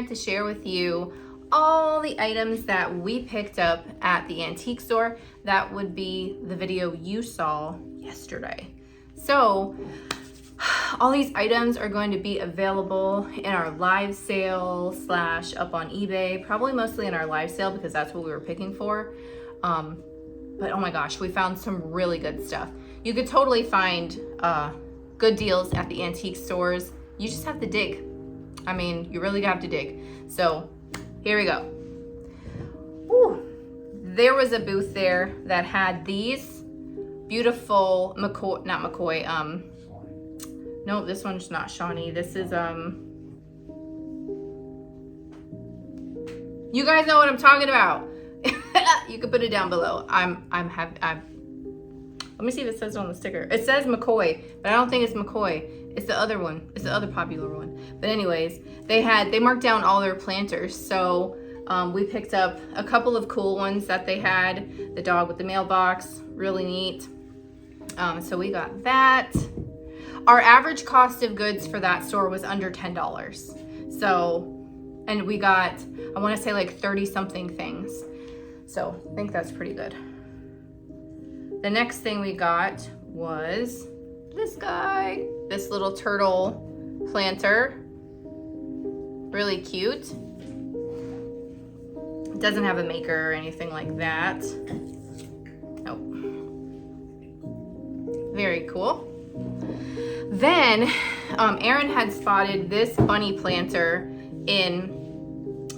wanted to share with you all the items that we picked up at the antique store. That would be the video you saw yesterday. So all these items are going to be available in our live sale / up on eBay, probably mostly in our live sale because that's what we were picking for. But oh my gosh, we found some really good stuff. You could totally find good deals at the antique stores. You just have to dig. I mean, you really have to dig. So here we go. Ooh. There was a booth there that had these beautiful no, this one's not Shawnee. This is, you guys know what I'm talking about. You can put it down below. let me see if it says it on the sticker. It says McCoy, but I don't think it's McCoy. It's the other one. It's the other popular one. But anyways, they marked down all their planters. So we picked up a couple of cool ones that they had. The dog with the mailbox, really neat. So we got that. Our average cost of goods for that store was under $10. So, and we got, I want to say like 30 something things. So I think that's pretty good. The next thing we got was this guy, this little turtle planter. Really cute. It doesn't have a maker or anything like that. Nope. Very cool. Then Aaron had spotted this bunny planter in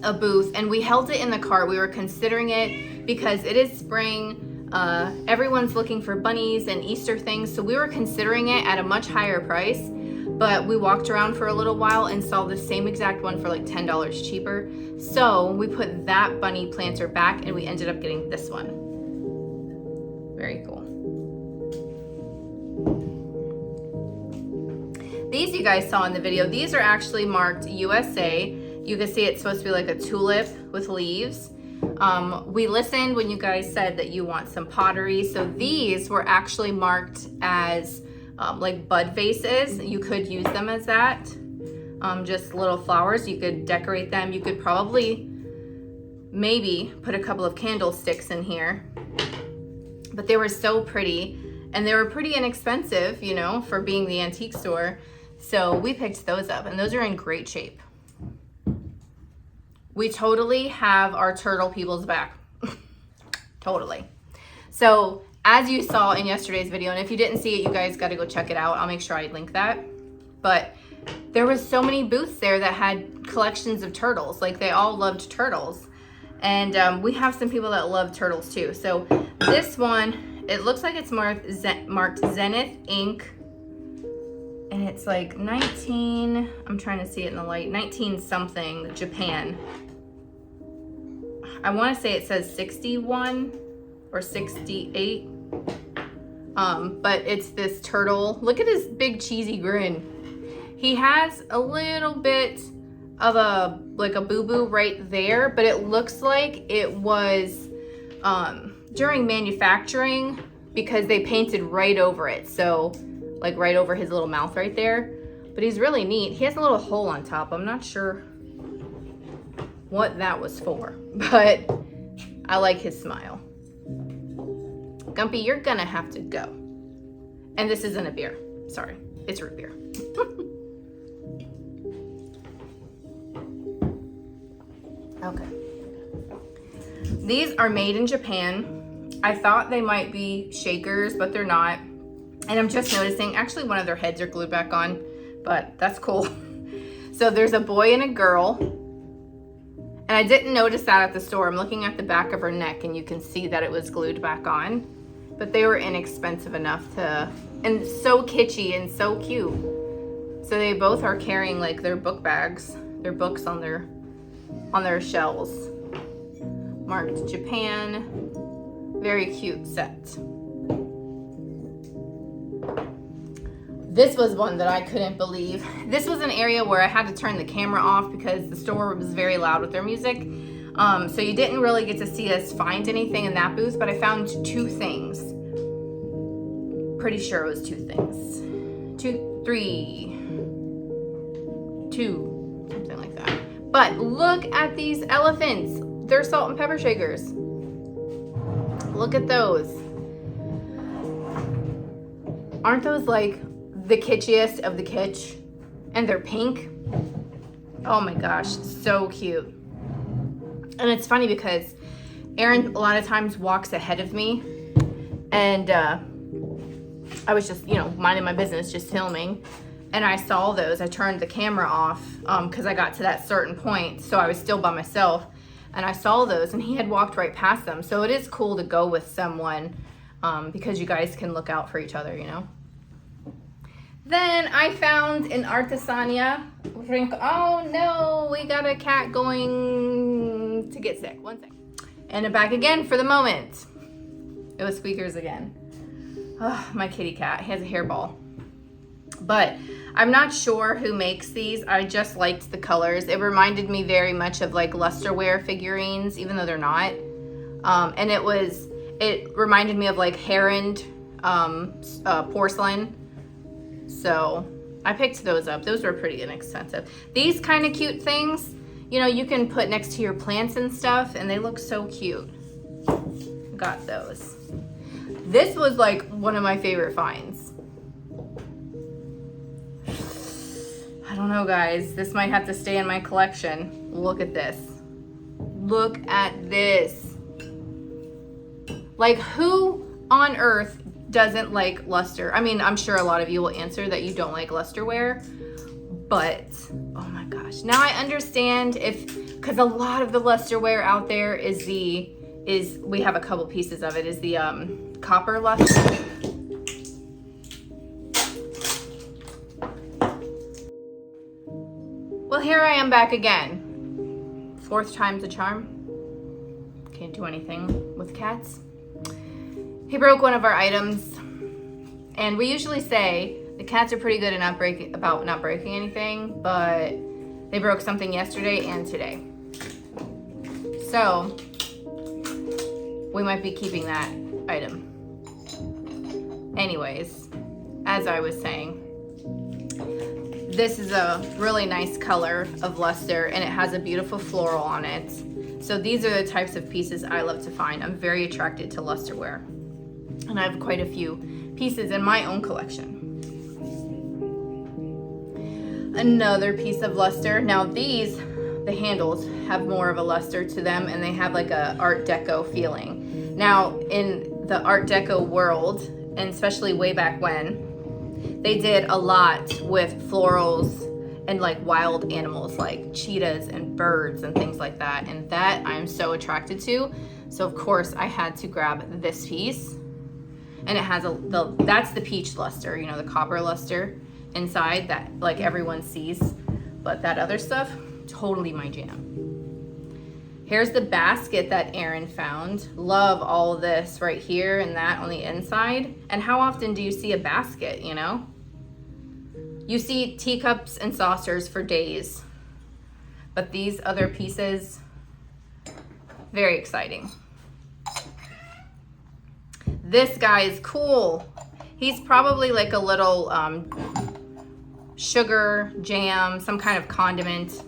a booth and we held it in the cart. We were considering it because it is spring. Everyone's looking for bunnies and Easter things. So we were considering it at a much higher price, but we walked around for a little while and saw the same exact one for like $10 cheaper. So we put that bunny planter back and we ended up getting this one. Very cool. These you guys saw in the video, these are actually marked USA. You can see it's supposed to be like a tulip with leaves. We listened when you guys said that you want some pottery. So these were actually marked as like bud vases. You could use them as that. Just little flowers. You could decorate them. You could probably maybe put a couple of candlesticks in here. But they were so pretty and they were pretty inexpensive, you know, for being the antique store. So we picked those up and those are in great shape. We totally have our turtle people's back. Totally. So as you saw in yesterday's video, and if you didn't see it, you guys got to go check it out. I'll make sure I link that. But there was so many booths there that had collections of turtles. Like they all loved turtles. And we have some people that love turtles too. So this one, it looks like it's marked Zenith Ink. And it's like 19, I'm trying to see it in the light, 19 something, Japan. I want to say it says 61 or 68. But it's this turtle. Look at his big cheesy grin. He has a little bit of a boo-boo right there, but it looks like it was during manufacturing because they painted right over it. So like right over his little mouth right there. But he's really neat. He has a little hole on top. I'm not sure what that was for, but I like his smile. Gumpy, you're gonna have to go. And this isn't a beer. Sorry, it's root beer. Okay. These are made in Japan. I thought they might be shakers, but they're not. And I'm just noticing, actually one of their heads are glued back on, but that's cool. So there's a boy and a girl. And I didn't notice that at the store. I'm looking at the back of her neck and you can see that it was glued back on. But they were inexpensive enough to, and so kitschy and so cute. So they both are carrying like their book bags, their books on their shelves. Marked Japan. Very cute set. This was one that I couldn't believe. This was an area where I had to turn the camera off because the store was very loud with their music. So you didn't really get to see us find anything in that booth, but I found two things. Pretty sure it was two things. Two, something like that. But look at these elephants. They're salt and pepper shakers. Look at those. Aren't those like the kitschiest of the kitsch? And they're pink. Oh my gosh, so cute. And it's funny because Aaron a lot of times walks ahead of me, and I was just, minding my business, just filming, and I saw those. I turned the camera off because I got to that certain point, so I was still by myself, and I saw those, and he had walked right past them. So it is cool to go with someone because you guys can look out for each other, Then I found an Artesania. Oh no, we got a cat going to get sick. 1 second. And back again for the moment. It was Squeakers again. Oh, my kitty cat. He has a hairball. But I'm not sure who makes these. I just liked the colors. It reminded me very much of like Lusterware figurines, even though they're not. And it reminded me of like Herond porcelain. So I picked those up. Those were pretty inexpensive. These kind of cute things, you can put next to your plants and stuff, and they look so cute. Got those. This was like one of my favorite finds. I don't know, guys. This might have to stay in my collection. Look at this. Look at this. Like, who on earth doesn't like luster? I mean, I'm sure a lot of you will answer that you don't like Lusterware, but oh my gosh. Now I understand because a lot of the Lusterware out there we have a couple pieces of it, is the copper luster. Well, here I am back again. 4th time's a charm. Can't do anything with cats. He broke one of our items, and we usually say the cats are pretty good at about not breaking anything, but they broke something yesterday and today. So we might be keeping that item. Anyways, as I was saying, this is a really nice color of luster, and it has a beautiful floral on it. So these are the types of pieces I love to find. I'm very attracted to Lusterware, and I have quite a few pieces in my own collection. Another piece of luster. Now these, the handles have more of a luster to them, and they have like a Art Deco feeling. Now in the Art Deco world, and especially way back when, they did a lot with florals and like wild animals like cheetahs and birds and things like that, and that I'm so attracted to. So of course I had to grab this piece, and it has that's the peach luster, the copper luster inside that like everyone sees, but that other stuff, totally my jam. Here's the basket that Aaron found. Love all of this right here and that on the inside. And how often do you see a basket, You see teacups and saucers for days, but these other pieces, very exciting. This guy is cool. He's probably like a little sugar, jam, some kind of condiment,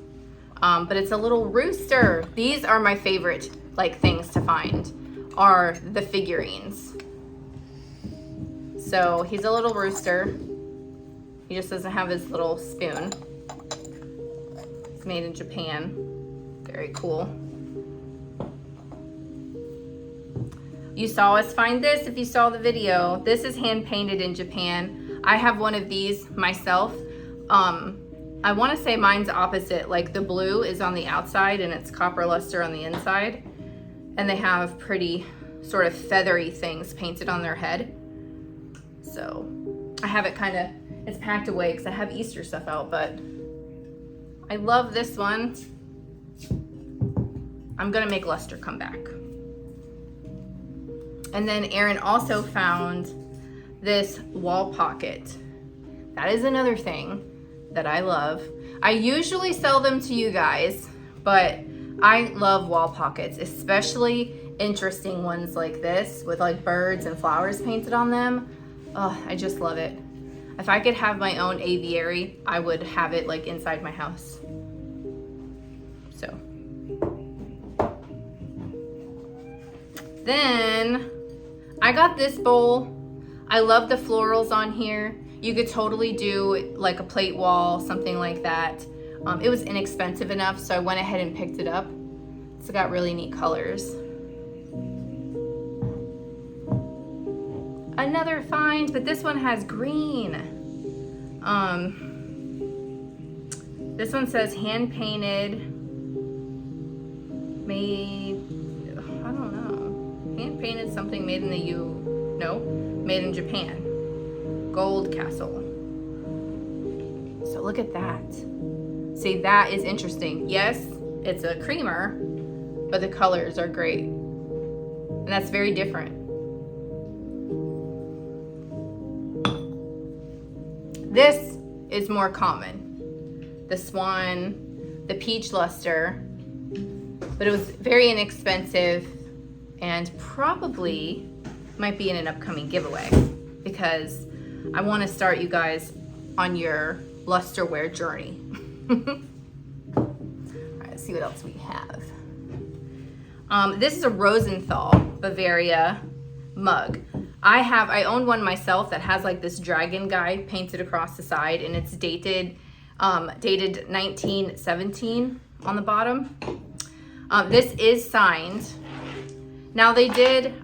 but it's a little rooster. These are my favorite things to find, are the figurines. So he's a little rooster. He just doesn't have his little spoon. It's made in Japan. Very cool. You saw us find this if you saw the video. This is hand painted in Japan. I have one of these myself. I want to say mine's opposite. Like the blue is on the outside and it's copper luster on the inside. And they have pretty sort of feathery things painted on their head. So I have it it's packed away because I have Easter stuff out, but I love this one. I'm gonna make luster come back. And then Aaron also found this wall pocket. That is another thing that I love. I usually sell them to you guys, but I love wall pockets, especially interesting ones like this with like birds and flowers painted on them. Oh, I just love it. If I could have my own aviary, I would have it like inside my house. Then I got this bowl. I love the florals on here. You could totally do like a plate wall, something like that. It was inexpensive enough, so I went ahead and picked it up. It's got really neat colors. Another find, but this one has green. This one says hand painted, made, I don't know, hand painted something made in made in Japan. Gold castle. So look at that. See, that is interesting. Yes, it's a creamer, but the colors are great. And that's very different. This is more common. The swan, the peach luster, but it was very inexpensive and probably might be in an upcoming giveaway because I want to start you guys on your Lusterware journey. All right, let's see what else we have. This is a Rosenthal Bavaria mug. I own one myself that has like this dragon guy painted across the side, and it's dated 1917 on the bottom. This is signed. Now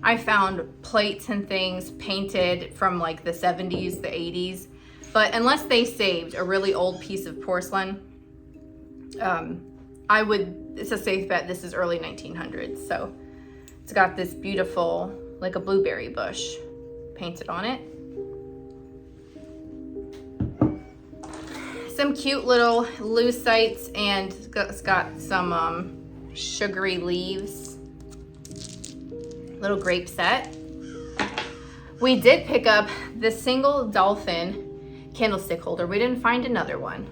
I found plates and things painted from like the 70s, the 80s, but unless they saved a really old piece of porcelain, it's a safe bet this is early 1900s. So it's got this beautiful, like a blueberry bush painted on it. Some cute little lucite's, and it's got some sugary leaves. Little grape set. We did pick up the single dolphin candlestick holder. We didn't find another one.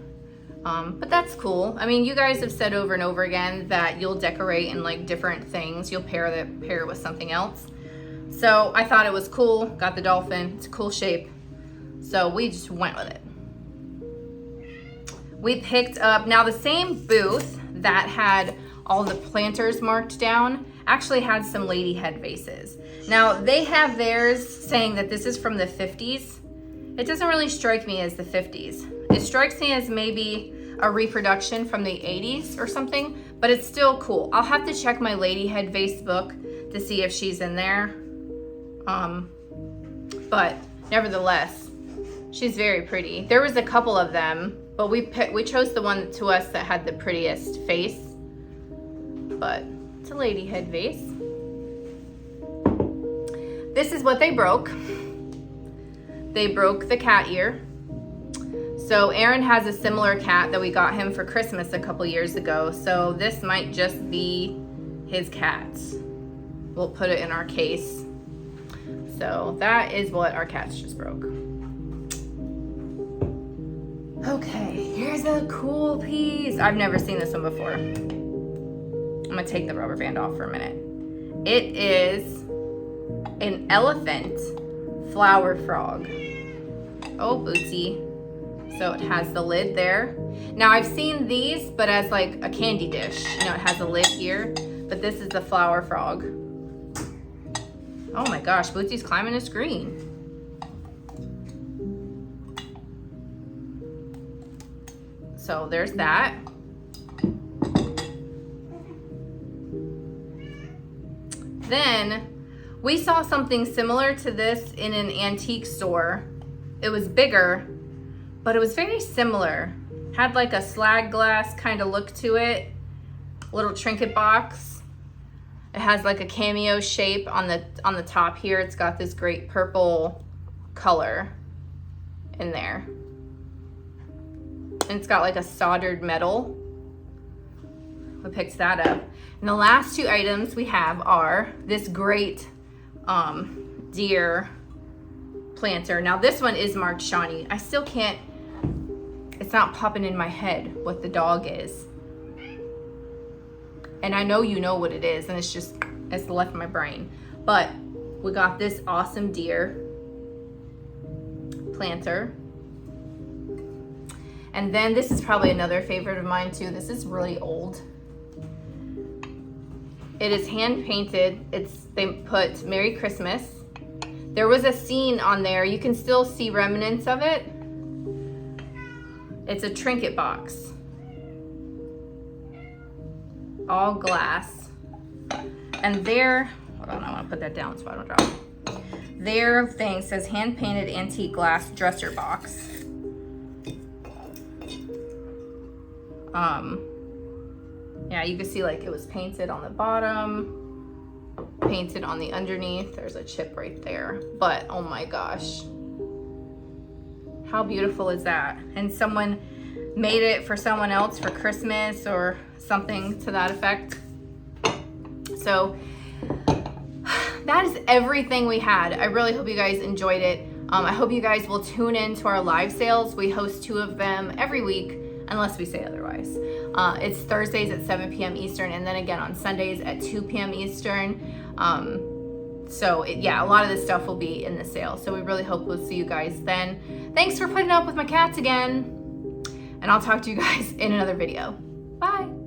But that's cool. I mean, you guys have said over and over again that you'll decorate in like different things. You'll pair it with something else. So I thought it was cool. Got the dolphin. It's a cool shape. So we just went with it. We picked up, now the same booth that had all the planters marked down actually had some lady head vases. Now they have theirs saying that this is from the 50s. It doesn't really strike me as the 50s. It strikes me as maybe a reproduction from the 80s or something, but it's still cool. I'll have to check my lady head vase book to see if she's in there. But nevertheless, she's very pretty. There was a couple of them, but we chose the one to us that had the prettiest face. But it's a lady head vase. This is what they broke. They broke the cat ear. So Aaron has a similar cat that we got him for Christmas a couple years ago. So this might just be his cat. We'll put it in our case. So that is what our cats just broke. Okay, here's a cool piece. I've never seen this one before. I'm gonna take the rubber band off for a minute. It is an elephant flower frog. Oh, Bootsy. So it has the lid there. Now I've seen these, but as like a candy dish. You know, it has a lid here, but this is the flower frog. Oh my gosh, Bootsy's climbing a screen. So there's that. Then we saw something similar to this in an antique store. It was bigger, but it was very similar. Had like a slag glass kind of look to it. Little trinket box. It has like a cameo shape on the top here. It's got this great purple color in there. And it's got like a soldered metal. We picked that up. And the last two items we have are this great deer planter. Now this one is marked Shawnee. I still can't, it's not popping in my head what the dog is. And I know you know what it is, and it's left my brain. But we got this awesome deer planter. And then this is probably another favorite of mine too. This is really old. It is hand painted. They put Merry Christmas. There was a scene on there. You can still see remnants of it. It's a trinket box. All glass. And there, hold on, I want to put that down so I don't drop it. Their thing says hand painted antique glass dresser box. Yeah, you can see like it was painted on the bottom, painted on the underneath. There's a chip right there, but oh my gosh, how beautiful is that? And someone made it for someone else for Christmas or something to that effect. So that is everything we had. I really hope you guys enjoyed it. I hope you guys will tune in to our live sales. We host 2 of them every week, unless we say otherwise. It's Thursdays at 7 p.m. Eastern, and then again on Sundays at 2 p.m. Eastern. Yeah, a lot of this stuff will be in the sale. So we really hope we'll see you guys then. Thanks for putting up with my cats again. And I'll talk to you guys in another video. Bye.